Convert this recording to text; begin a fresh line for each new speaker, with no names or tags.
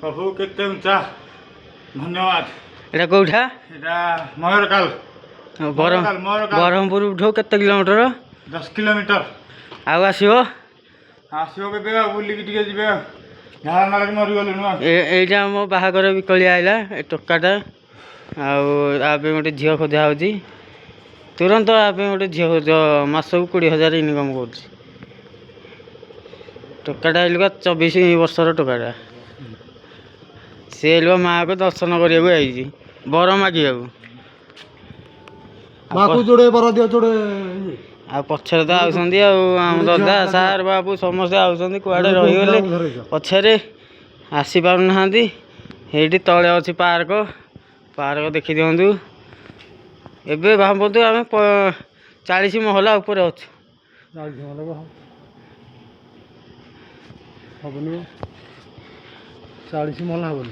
प्रभु केते उंचा धन्यवाद।
एटा कोठा
एटा मयूरकाल
बरहमपुर ठो केते किलोमीटर
10 किलोमीटर
आउ आसीबो
आसीबो केबे बुली कि टिके जिबे झार नाल मरि गलु न
एटा मो बाहागर बिकली आइला ए टोकाटा आबे गोटे झील खोजा होची तुरंत आबे गोटे झील मासक 20,000 इनकम कर टोकाटा आइलुका 24 वर्षर टोकाटा सी माँ को दर्शन करने आई बर मागिया आ पछरे तो आउसंदी आम दादा सार बाबू समस्ते आउसंदी कुआडे रहीगले पछरे आसी पारुना ये तले अच्छी पार्क पार्क देखी दिंतु एबे भावतु आम 40 महला ऊपर अच्छु
40 महला हम